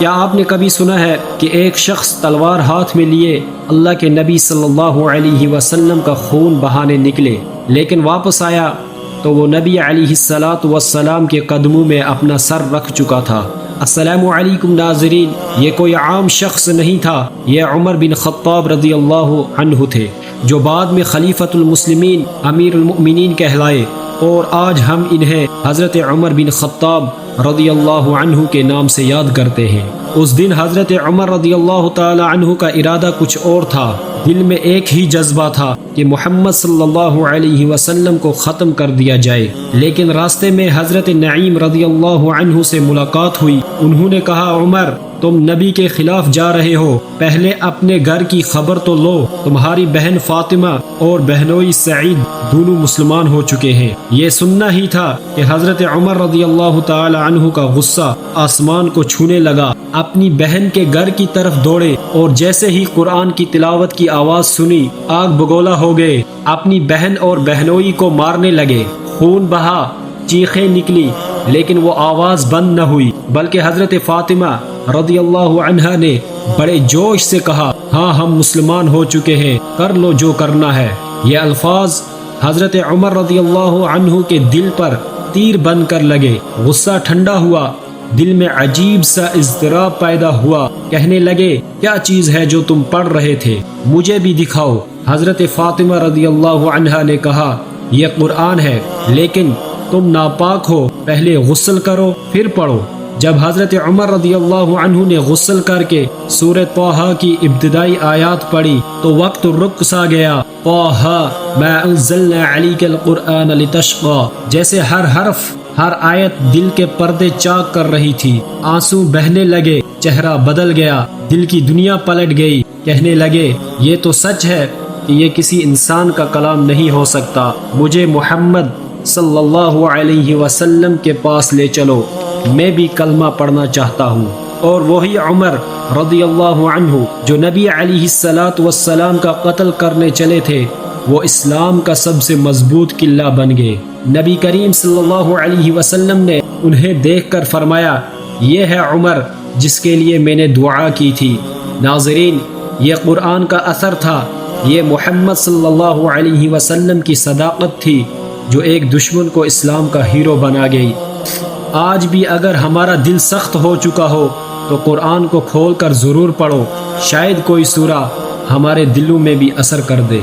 کیا آپ نے کبھی سنا ہے کہ ایک شخص تلوار ہاتھ میں لیے اللہ کے نبی صلی اللہ علیہ وسلم کا خون بہانے نکلے، لیکن واپس آیا تو وہ نبی علیہ السلام کے قدموں میں اپنا سر رکھ چکا تھا۔ السلام علیکم ناظرین، یہ کوئی عام شخص نہیں تھا، یہ عمر بن خطاب رضی اللہ عنہ تھے، جو بعد میں خلیفۃ المسلمین امیر المؤمنین کہلائے، اور آج ہم انہیں حضرت عمر بن خطاب رضی اللہ عنہ کے نام سے یاد کرتے ہیں۔ اس دن حضرت عمر رضی اللہ تعالی عنہ کا ارادہ کچھ اور تھا۔ دل میں ایک ہی جذبہ تھا کہ محمد صلی اللہ علیہ وسلم کو ختم کر دیا جائے، لیکن راستے میں حضرت نعیم رضی اللہ عنہ سے ملاقات ہوئی۔ انہوں نے کہا، عمر تم نبی کے خلاف جا رہے ہو، پہلے اپنے گھر کی خبر تو لو، تمہاری بہن فاطمہ اور بہنوئی سعید دونوں مسلمان ہو چکے ہیں۔ یہ سننا ہی تھا کہ حضرت عمر رضی اللہ تعالی عنہ کا غصہ آسمان کو چھونے لگا، اپنی بہن کے گھر کی طرف دوڑے، اور جیسے ہی قرآن کی تلاوت کی آواز سنی آگ بگولا ہو گئے، اپنی بہن اور بہنوئی کو مارنے لگے۔ خون بہا، چیخیں نکلی، لیکن وہ آواز بند نہ ہوئی، بلکہ حضرت فاطمہ رضی اللہ عنہا نے بڑے جوش سے کہا، ہاں ہم مسلمان ہو چکے ہیں، کر لو جو کرنا ہے۔ یہ الفاظ حضرت عمر رضی اللہ عنہ کے دل پر تیر بن کر لگے۔ غصہ ٹھنڈا ہوا، دل میں عجیب سا اضطراب پیدا ہوا۔ کہنے لگے، کیا چیز ہے جو تم پڑھ رہے تھے؟ مجھے بھی دکھاؤ۔ حضرت فاطمہ رضی اللہ عنہا نے کہا، یہ قرآن ہے، لیکن تم ناپاک ہو، پہلے غسل کرو پھر پڑھو۔ جب حضرت عمر رضی اللہ عنہ نے غسل کر کے سورہ طٰہٰ کی ابتدائی آیات پڑھی تو وقت رک سا گیا۔ طٰہٰ ما انزلنا علیک القرآن لتشقیٰ، جیسے ہر حرف، ہر آیت دل کے پردے چاک کر رہی تھی۔ آنسو بہنے لگے، چہرہ بدل گیا، دل کی دنیا پلٹ گئی۔ کہنے لگے، یہ تو سچ ہے کہ یہ کسی انسان کا کلام نہیں ہو سکتا، مجھے محمد صلی اللہ علیہ وسلم کے پاس لے چلو، میں بھی کلمہ پڑھنا چاہتا ہوں۔ اور وہی عمر رضی اللہ عنہ جو نبی علیہ السلام کا قتل کرنے چلے تھے، وہ اسلام کا سب سے مضبوط قلعہ بن گئے۔ نبی کریم صلی اللہ علیہ وسلم نے انہیں دیکھ کر فرمایا، یہ ہے عمر جس کے لیے میں نے دعا کی تھی۔ ناظرین، یہ قرآن کا اثر تھا، یہ محمد صلی اللہ علیہ وسلم کی صداقت تھی جو ایک دشمن کو اسلام کا ہیرو بنا گئی۔ آج بھی اگر ہمارا دل سخت ہو چکا ہو تو قرآن کو کھول کر ضرور پڑھو، شاید کوئی سورہ ہمارے دلوں میں بھی اثر کر دے۔